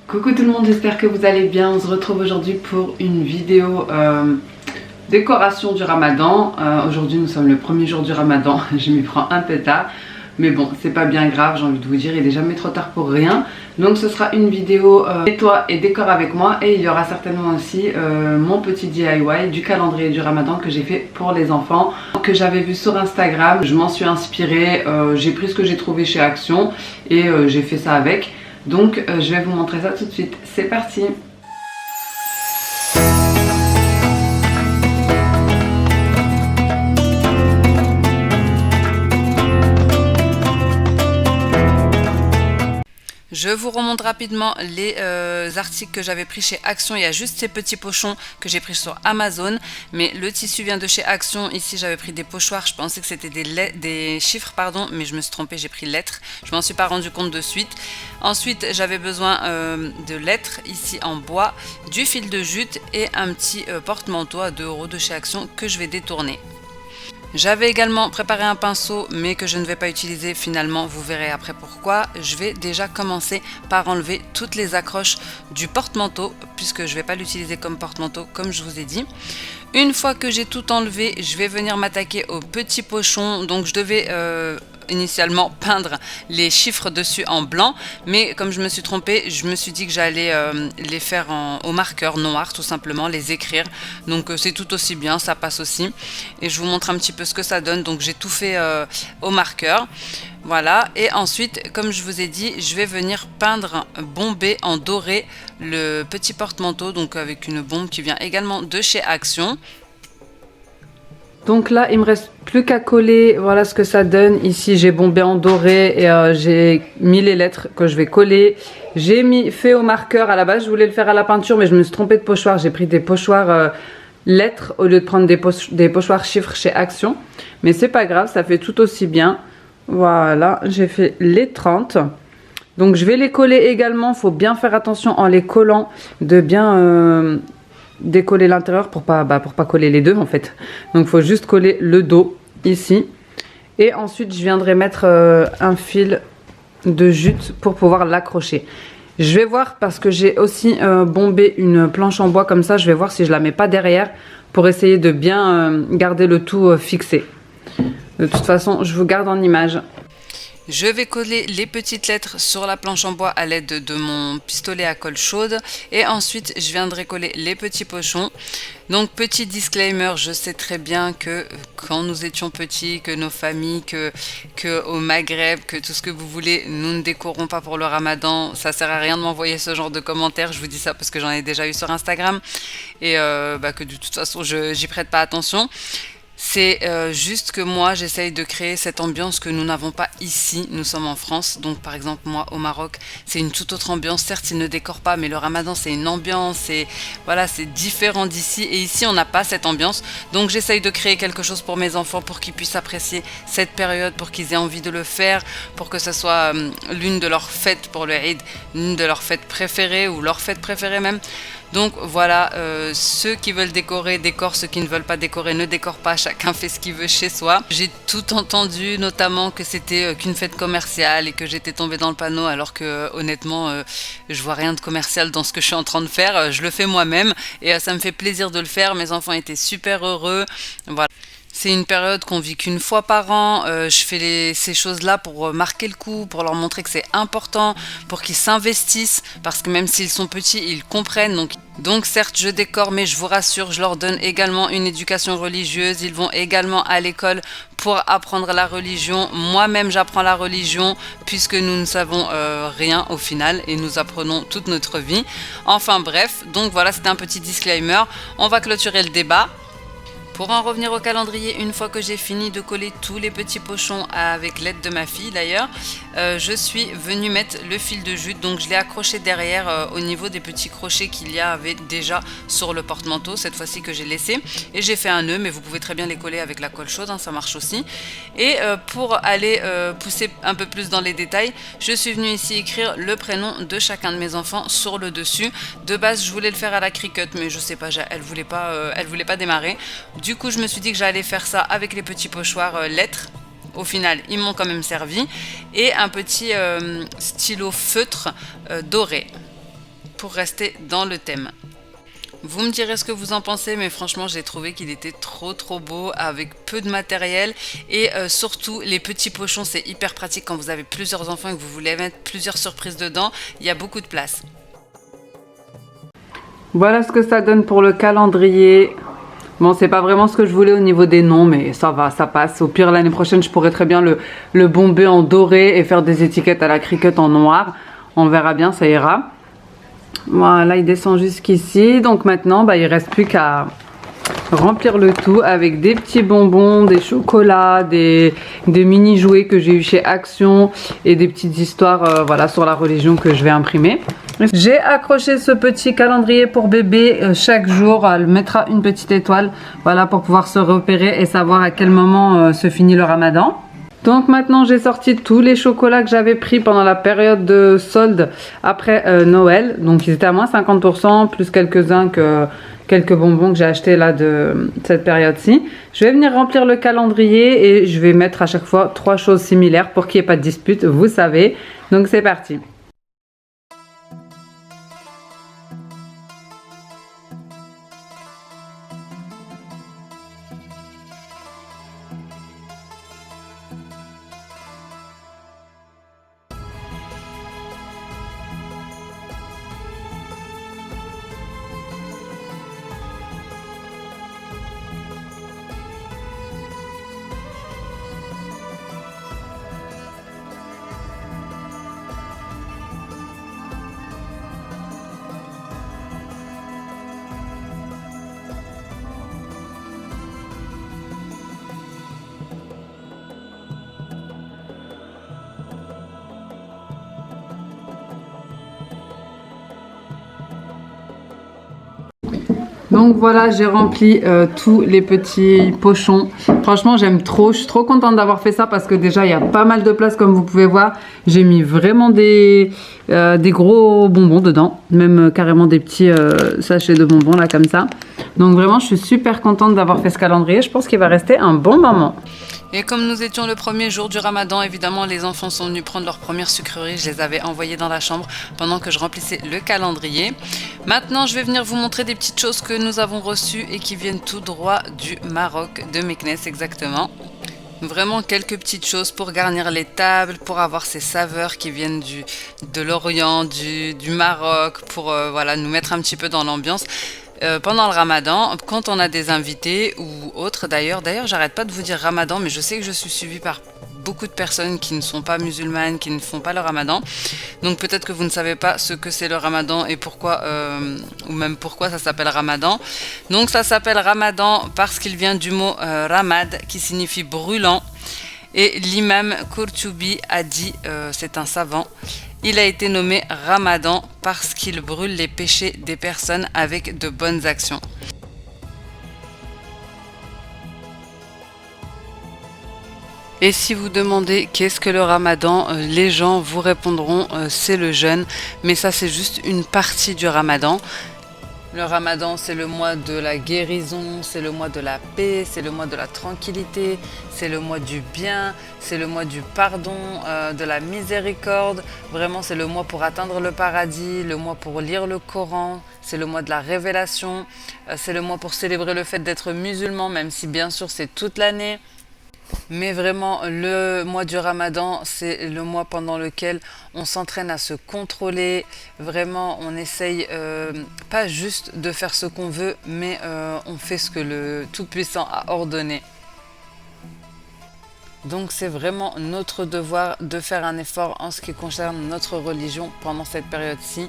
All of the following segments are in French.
Coucou tout le monde, j'espère que vous allez bien. On se retrouve aujourd'hui pour une vidéo décoration du ramadan. Aujourd'hui nous sommes le premier jour du ramadan, je m'y prends un peu tard. Mais bon, c'est pas bien grave, j'ai envie de vous dire, il est jamais trop tard pour rien. Donc ce sera une vidéo nettoie et décore avec moi. Et il y aura certainement aussi mon petit DIY du calendrier du ramadan que j'ai fait pour les enfants, que j'avais vu sur Instagram. Je m'en suis inspirée, j'ai pris ce que j'ai trouvé chez Action et j'ai fait ça avec. Donc je vais vous montrer ça tout de suite, c'est parti. Je vous remonte rapidement les articles que j'avais pris chez Action. Il y a juste ces petits pochons que j'ai pris sur Amazon. Mais le tissu vient de chez Action. Ici, j'avais pris des pochoirs. Je pensais que c'était des chiffres, pardon. Mais je me suis trompée, j'ai pris lettres. Je m'en suis pas rendu compte de suite. Ensuite, j'avais besoin de lettres, ici en bois, du fil de jute et un petit porte-manteau à 2 € de chez Action que je vais détourner. J'avais également préparé un pinceau mais que je ne vais pas utiliser finalement, vous verrez après pourquoi. Je vais déjà commencer par enlever toutes les accroches du porte-manteau puisque je ne vais pas l'utiliser comme porte-manteau comme je vous ai dit. Une fois que j'ai tout enlevé, je vais venir m'attaquer aux petits pochons. Donc je devais initialement peindre les chiffres dessus en blanc, mais comme je me suis trompée, je me suis dit que j'allais les faire au marqueur noir, tout simplement, les écrire. Donc c'est tout aussi bien, ça passe aussi. Et je vous montre un petit peu ce que ça donne. Donc j'ai tout fait au marqueur. Voilà, et ensuite, comme je vous ai dit, je vais venir peindre, bomber en doré le petit porte-manteau, donc avec une bombe qui vient également de chez Action. Donc là, il me reste plus qu'à coller, voilà ce que ça donne. Ici, j'ai bombé en doré et j'ai mis les lettres que je vais coller. J'ai fait au marqueur, à la base, je voulais le faire à la peinture, mais je me suis trompée de pochoir. J'ai pris des pochoirs lettres au lieu de prendre des pochoirs chiffres chez Action. Mais c'est pas grave, ça fait tout aussi bien. Voilà, j'ai fait les 30. Donc je vais les coller également, il faut bien faire attention en les collant, de bien décoller l'intérieur pour pas coller les deux en fait. Donc il faut juste coller le dos ici. Et ensuite je viendrai mettre un fil de jute pour pouvoir l'accrocher. Je vais voir parce que j'ai aussi bombé une planche en bois comme ça. Je vais voir si je la mets pas derrière pour essayer de bien garder le tout fixé. De toute façon je vous garde en image. Je vais coller les petites lettres sur la planche en bois à l'aide de mon pistolet à colle chaude et ensuite je viendrai coller les petits pochons. Donc petit disclaimer, je sais très bien que quand nous étions petits, que nos familles, que au Maghreb, que tout ce que vous voulez, nous ne décorons pas pour le ramadan. Ça sert à rien de m'envoyer ce genre de commentaires, je vous dis ça parce que j'en ai déjà eu sur Instagram et que de toute façon j'y prête pas attention. C'est juste que moi j'essaye de créer cette ambiance que nous n'avons pas ici, nous sommes en France, donc par exemple moi au Maroc c'est une toute autre ambiance, certes ils ne décorent pas mais le ramadan c'est une ambiance et voilà c'est différent d'ici et ici on n'a pas cette ambiance, donc j'essaye de créer quelque chose pour mes enfants pour qu'ils puissent apprécier cette période, pour qu'ils aient envie de le faire, pour que ce soit l'une de leurs fêtes pour le Eid, l'une de leurs fêtes préférées ou leur fête préférée même. Donc voilà, ceux qui veulent décorer, décorent, ceux qui ne veulent pas décorer, ne décorent pas, chacun fait ce qu'il veut chez soi. J'ai tout entendu, notamment que c'était qu'une fête commerciale et que j'étais tombée dans le panneau alors que honnêtement, je vois rien de commercial dans ce que je suis en train de faire. Je le fais moi-même et ça me fait plaisir de le faire, mes enfants étaient super heureux, voilà. C'est une période qu'on vit qu'une fois par an. Je fais ces choses-là pour marquer le coup, pour leur montrer que c'est important, pour qu'ils s'investissent, parce que même s'ils sont petits, ils comprennent. Donc certes, je décore, mais je vous rassure, je leur donne également une éducation religieuse. Ils vont également à l'école pour apprendre la religion. Moi-même, j'apprends la religion, puisque nous ne savons rien au final, et nous apprenons toute notre vie. Enfin bref, donc voilà, c'était un petit disclaimer. On va clôturer le débat. Pour en revenir au calendrier, une fois que j'ai fini de coller tous les petits pochons avec l'aide de ma fille d'ailleurs, je suis venue mettre le fil de jute, donc je l'ai accroché derrière au niveau des petits crochets qu'il y avait déjà sur le porte-manteau, cette fois-ci que j'ai laissé, et j'ai fait un nœud, mais vous pouvez très bien les coller avec la colle chaude, hein, ça marche aussi. Et pour aller pousser un peu plus dans les détails, je suis venue ici écrire le prénom de chacun de mes enfants sur le dessus. De base je voulais le faire à la Cricut, mais je sais pas, elle voulait pas démarrer. Du coup, je me suis dit que j'allais faire ça avec les petits pochoirs lettres. Au final, ils m'ont quand même servi. Et un petit stylo feutre doré. pour rester dans le thème. Vous me direz ce que vous en pensez, mais franchement, j'ai trouvé qu'il était trop beau avec peu de matériel et surtout les petits pochons, c'est hyper pratique quand vous avez plusieurs enfants et que vous voulez mettre plusieurs surprises dedans, il y a beaucoup de place. Voilà ce que ça donne pour le calendrier. Bon, c'est pas vraiment ce que je voulais au niveau des noms, mais ça va, ça passe. Au pire, l'année prochaine, je pourrais très bien le bomber en doré et faire des étiquettes à la Cricut en noir. On verra bien, ça ira. Voilà, il descend jusqu'ici. Donc maintenant, il reste plus qu'à remplir le tout avec des petits bonbons, des chocolats, des mini jouets que j'ai eu chez Action et des petites histoires voilà, sur la religion que je vais imprimer. J'ai accroché ce petit calendrier pour bébé. Chaque jour, elle mettra une petite étoile, voilà, pour pouvoir se repérer et savoir à quel moment se finit le ramadan. Donc maintenant j'ai sorti tous les chocolats que j'avais pris pendant la période de solde après Noël. Donc ils étaient à moins 50%, plus quelques-uns quelques bonbons que j'ai achetés là de cette période-ci. Je vais venir remplir le calendrier et je vais mettre à chaque fois 3 choses similaires pour qu'il n'y ait pas de dispute, vous savez. Donc c'est parti. Donc voilà, j'ai rempli tous les petits pochons. Franchement, j'aime trop. Je suis trop contente d'avoir fait ça parce que déjà, il y a pas mal de place comme vous pouvez voir. J'ai mis vraiment des gros bonbons dedans. Même carrément des petits sachets de bonbons là comme ça. Donc vraiment, je suis super contente d'avoir fait ce calendrier. Je pense qu'il va rester un bon moment. Et comme nous étions le premier jour du ramadan, évidemment, les enfants sont venus prendre leur première sucrerie. Je les avais envoyés dans la chambre pendant que je remplissais le calendrier. Maintenant, je vais venir vous montrer des petites choses que nous avons reçues et qui viennent tout droit du Maroc, de Meknès exactement. Vraiment quelques petites choses pour garnir les tables, pour avoir ces saveurs qui viennent de l'Orient, du Maroc, pour voilà, nous mettre un petit peu dans l'ambiance. Pendant le ramadan, quand on a des invités ou autres d'ailleurs, j'arrête pas de vous dire ramadan, mais je sais que je suis suivie par beaucoup de personnes qui ne sont pas musulmanes, qui ne font pas le ramadan. Donc peut-être que vous ne savez pas ce que c'est le ramadan et pourquoi, ou même pourquoi ça s'appelle ramadan. Donc ça s'appelle ramadan parce qu'il vient du mot ramad qui signifie brûlant. Et l'imam Qurtubi a dit, c'est un savant, il a été nommé Ramadan parce qu'il brûle les péchés des personnes avec de bonnes actions. Et si vous demandez qu'est-ce que le Ramadan, les gens vous répondront c'est le jeûne, mais ça c'est juste une partie du Ramadan. Le Ramadan, c'est le mois de la guérison, c'est le mois de la paix, c'est le mois de la tranquillité, c'est le mois du bien, c'est le mois du pardon, de la miséricorde. Vraiment, c'est le mois pour atteindre le paradis, le mois pour lire le Coran, c'est le mois de la révélation, c'est le mois pour célébrer le fait d'être musulman, même si bien sûr c'est toute l'année. Mais vraiment, le mois du Ramadan, c'est le mois pendant lequel on s'entraîne à se contrôler. Vraiment, on essaye pas juste de faire ce qu'on veut, mais on fait ce que le Tout-Puissant a ordonné. Donc c'est vraiment notre devoir de faire un effort en ce qui concerne notre religion pendant cette période-ci,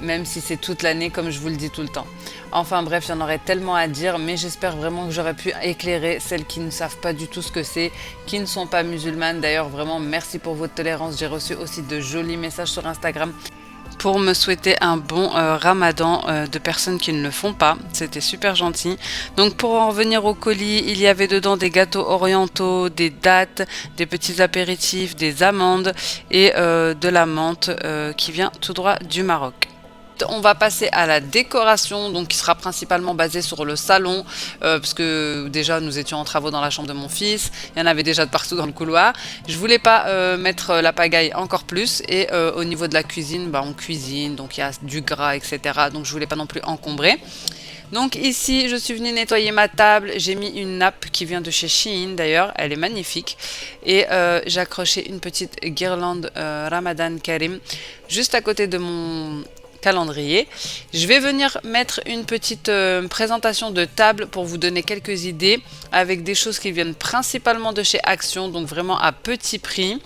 même si c'est toute l'année comme je vous le dis tout le temps. Enfin bref, il y en aurait tellement à dire, mais j'espère vraiment que j'aurais pu éclairer celles qui ne savent pas du tout ce que c'est, qui ne sont pas musulmanes. D'ailleurs vraiment merci pour votre tolérance, j'ai reçu aussi de jolis messages sur Instagram pour me souhaiter un bon ramadan de personnes qui ne le font pas. C'était super gentil. Donc pour en revenir au colis, il y avait dedans des gâteaux orientaux, des dattes, des petits apéritifs, des amandes et de la menthe qui vient tout droit du Maroc. On va passer à la décoration, donc qui sera principalement basée sur le salon, parce que déjà nous étions en travaux dans la chambre de mon fils, il y en avait déjà de partout dans le couloir. Je voulais pas mettre la pagaille encore plus, et au niveau de la cuisine, on cuisine, donc il y a du gras, etc. Donc je voulais pas non plus encombrer. Donc ici, je suis venue nettoyer ma table. J'ai mis une nappe qui vient de chez Shein d'ailleurs, elle est magnifique. Et j'ai accroché une petite guirlande Ramadan Karim juste à côté de mon calendrier. Je vais venir mettre une petite présentation de table pour vous donner quelques idées avec des choses qui viennent principalement de chez Action, donc vraiment à petit prix.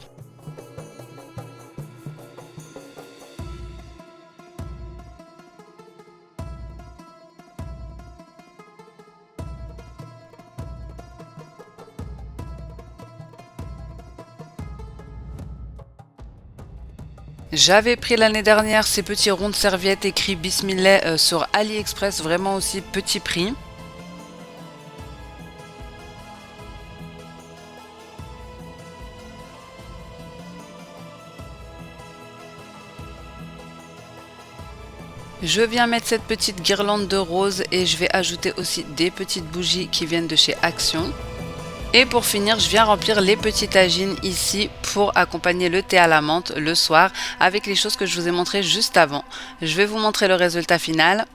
J'avais pris l'année dernière ces petits ronds de serviettes écrits Bismillah sur AliExpress, vraiment aussi petit prix. Je viens mettre cette petite guirlande de roses et je vais ajouter aussi des petites bougies qui viennent de chez Action. Et pour finir, je viens remplir les petits tagines ici pour accompagner le thé à la menthe le soir avec les choses que je vous ai montrées juste avant. Je vais vous montrer le résultat final.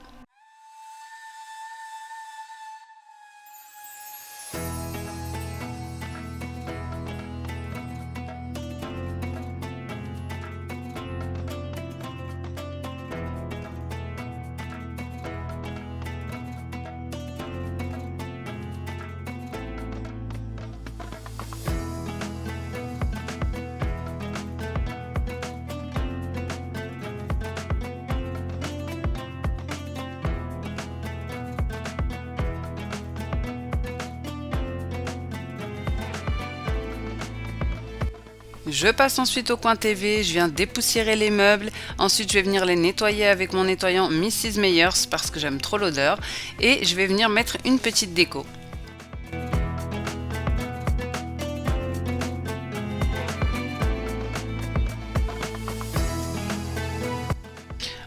Je passe ensuite au coin TV, je viens dépoussiérer les meubles, ensuite je vais venir les nettoyer avec mon nettoyant Mrs Meyers parce que j'aime trop l'odeur et je vais venir mettre une petite déco.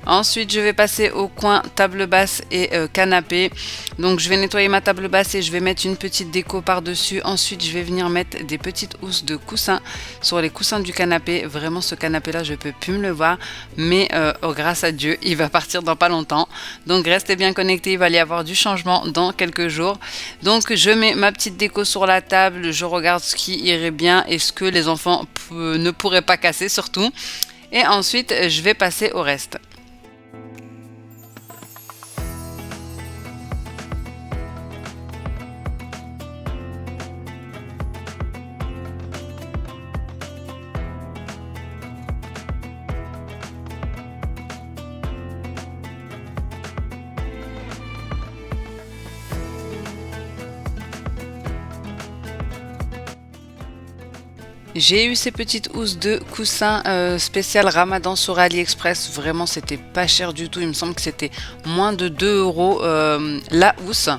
Ensuite, je vais passer au coin table basse et canapé. Donc, je vais nettoyer ma table basse et je vais mettre une petite déco par-dessus. Ensuite, je vais venir mettre des petites housses de coussins sur les coussins du canapé. Vraiment, ce canapé-là, je ne peux plus me le voir. Mais grâce à Dieu, il va partir dans pas longtemps. Donc, restez bien connectés. Il va y avoir du changement dans quelques jours. Donc, je mets ma petite déco sur la table. Je regarde ce qui irait bien et ce que les enfants ne pourraient pas casser surtout. Et ensuite, je vais passer au reste. J'ai eu ces petites housses de coussins spécial Ramadan sur AliExpress. Vraiment, c'était pas cher du tout. Il me semble que c'était moins de 2 € la housse.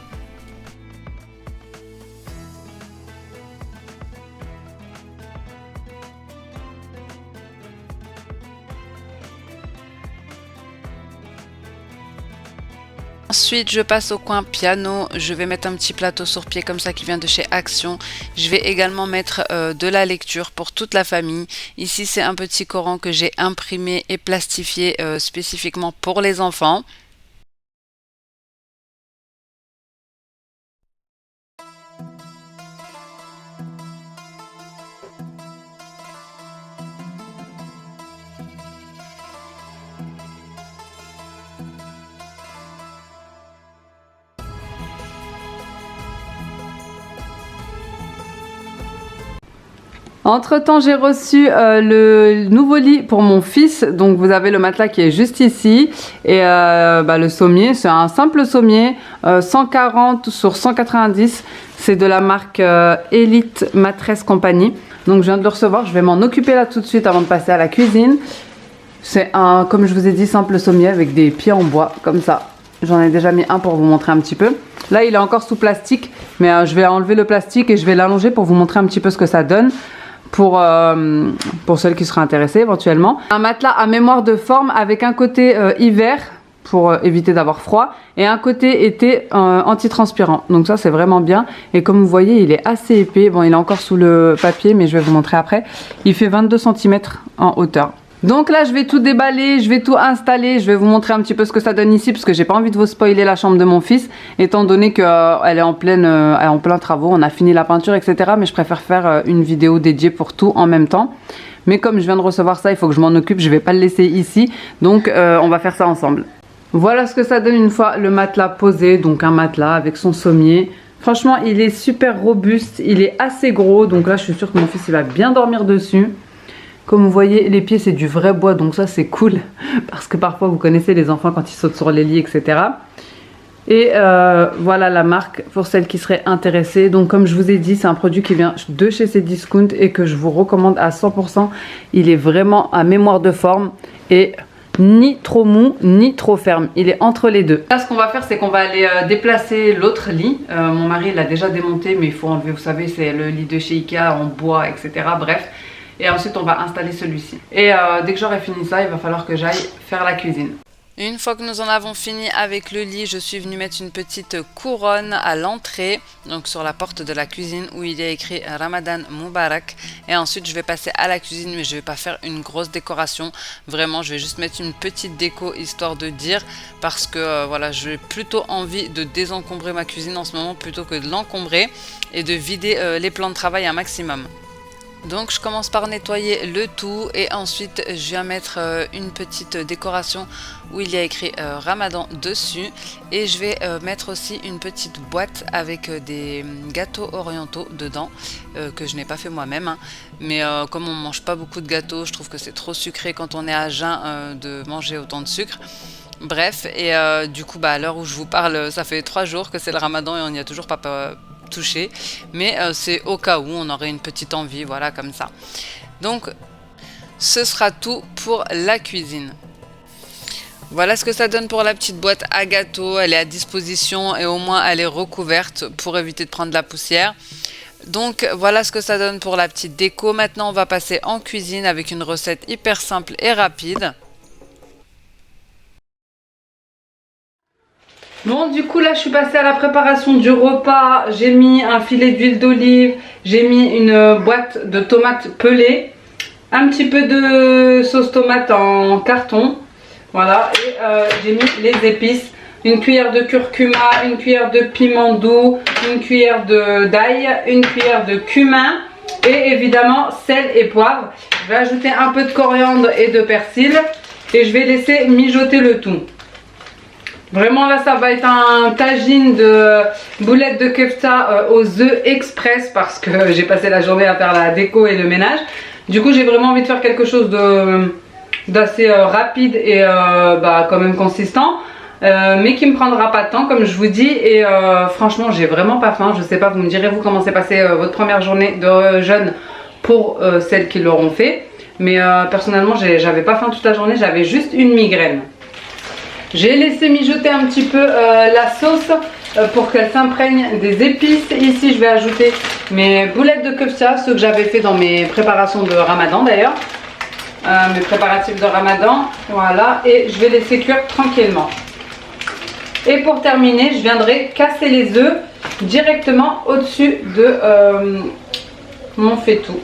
Ensuite, je passe au coin piano. Je vais mettre un petit plateau sur pied comme ça qui vient de chez Action. Je vais également mettre de la lecture pour toute la famille. Ici, c'est un petit Coran que j'ai imprimé et plastifié spécifiquement pour les enfants. Entre-temps, j'ai reçu le nouveau lit pour mon fils. Donc, vous avez le matelas qui est juste ici. Et le sommier, c'est un simple sommier, 140 sur 190. C'est de la marque Elite Mattress Company. Donc, je viens de le recevoir. Je vais m'en occuper là tout de suite avant de passer à la cuisine. C'est un, comme je vous ai dit, simple sommier avec des pieds en bois, comme ça. J'en ai déjà mis un pour vous montrer un petit peu. Là, il est encore sous plastique. Mais je vais enlever le plastique et je vais l'allonger pour vous montrer un petit peu ce que ça donne. Pour celles qui seraient intéressées éventuellement. Un matelas à mémoire de forme avec un côté hiver pour éviter d'avoir froid. Et un côté était anti-transpirant. Donc ça, c'est vraiment bien. Et comme vous voyez, il est assez épais. Bon, il est encore sous le papier, mais je vais vous montrer après. Il fait 22 cm en hauteur. Donc là, je vais tout déballer, je vais tout installer. Je vais vous montrer un petit peu ce que ça donne ici, parce que j'ai pas envie de vous spoiler la chambre de mon fils, étant donné qu'elle est en plein travaux. On a fini la peinture, etc. Mais je préfère faire une vidéo dédiée pour tout en même temps. Mais comme je viens de recevoir ça, il faut que je m'en occupe. Je vais pas le laisser ici. Donc, on va faire ça ensemble. Voilà ce que ça donne une fois le matelas posé. Donc, un matelas avec son sommier. Franchement, il est super robuste. Il est assez gros. Donc là, je suis sûre que mon fils, il va bien dormir dessus. Comme vous voyez, les pieds, c'est du vrai bois, donc ça, c'est cool. Parce que parfois, vous connaissez les enfants quand ils sautent sur les lits, etc. Et voilà la marque pour celles qui seraient intéressées. Donc, comme je vous ai dit, c'est un produit qui vient de chez Cdiscount et que je vous recommande à 100%. Il est vraiment à mémoire de forme et ni trop mou, ni trop ferme. Il est entre les deux. Là, ce qu'on va faire, c'est qu'on va aller déplacer l'autre lit. Mon mari l'a déjà démonté, mais il faut enlever, vous savez, c'est le lit de chez Ikea en bois, etc. Bref. Et ensuite, on va installer celui-ci. Et dès que j'aurai fini ça, il va falloir que j'aille faire la cuisine. Une fois que nous en avons fini avec le lit, je suis venue mettre une petite couronne à l'entrée, donc sur la porte de la cuisine où il y a écrit Ramadan Mubarak. Et ensuite, je vais passer à la cuisine, mais je ne vais pas faire une grosse décoration. Vraiment, je vais juste mettre une petite déco histoire de dire, parce que voilà, j'ai plutôt envie de désencombrer ma cuisine en ce moment plutôt que de l'encombrer et de vider les plans de travail un maximum. Donc je commence par nettoyer le tout et ensuite je viens mettre une petite décoration où il y a écrit Ramadan dessus, et je vais mettre aussi une petite boîte avec des gâteaux orientaux dedans que je n'ai pas fait moi-même, hein. Mais comme on mange pas beaucoup de gâteaux, je trouve que c'est trop sucré quand on est à jeun de manger autant de sucre. Bref, et du coup à l'heure où je vous parle, ça fait 3 jours que c'est le Ramadan et on n'y a toujours pas touché, mais c'est au cas où on aurait une petite envie, voilà, comme ça. Donc ce sera tout pour la cuisine. Voilà ce que ça donne pour la petite boîte à gâteaux. Elle est à disposition et au moins elle est recouverte pour éviter de prendre de la poussière. Donc voilà ce que ça donne pour la petite déco. Maintenant on va passer en cuisine avec une recette hyper simple et rapide. Bon, du coup là je suis passée à la préparation du repas. J'ai mis un filet d'huile d'olive, j'ai mis une boîte de tomates pelées, un petit peu de sauce tomate en carton, voilà, et j'ai mis les épices, une cuillère de curcuma, une cuillère de piment doux, une cuillère d'ail, une cuillère de cumin et évidemment sel et poivre. Je vais ajouter un peu de coriandre et de persil et je vais laisser mijoter le tout. Vraiment là ça va être un tagine de boulettes de kefta aux œufs express parce que j'ai passé la journée à faire la déco et le ménage. Du coup j'ai vraiment envie de faire quelque chose d'assez rapide et quand même consistant, mais qui me prendra pas de temps comme je vous dis. Et franchement j'ai vraiment pas faim. Je sais pas, vous me direz vous comment s'est passé votre première journée de jeûne pour celles qui l'auront fait. Mais personnellement j'avais pas faim toute la journée, j'avais juste une migraine. J'ai laissé mijoter un petit peu la sauce pour qu'elle s'imprègne des épices. Ici, je vais ajouter mes boulettes de kefta, ceux que j'avais fait dans mes préparations de Ramadan d'ailleurs. Mes préparatifs de Ramadan. Voilà, et je vais laisser cuire tranquillement. Et pour terminer, je viendrai casser les œufs directement au-dessus de mon faitout.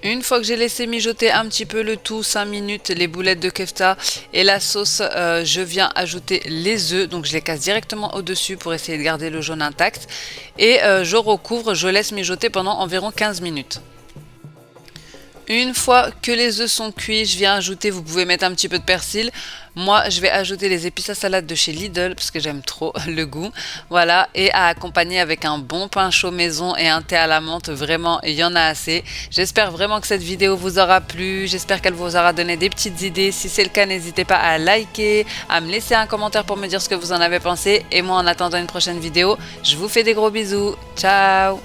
Une fois que j'ai laissé mijoter un petit peu le tout, 5 minutes, les boulettes de kefta et la sauce, je viens ajouter les œufs. Donc je les casse directement au-dessus pour essayer de garder le jaune intact. Et je recouvre, je laisse mijoter pendant environ 15 minutes. Une fois que les œufs sont cuits, je viens ajouter, vous pouvez mettre un petit peu de persil. Moi, je vais ajouter les épices à salade de chez Lidl parce que j'aime trop le goût. Voilà, et à accompagner avec un bon pain chaud maison et un thé à la menthe. Vraiment, il y en a assez. J'espère vraiment que cette vidéo vous aura plu. J'espère qu'elle vous aura donné des petites idées. Si c'est le cas, n'hésitez pas à liker, à me laisser un commentaire pour me dire ce que vous en avez pensé. Et moi, en attendant une prochaine vidéo, je vous fais des gros bisous. Ciao!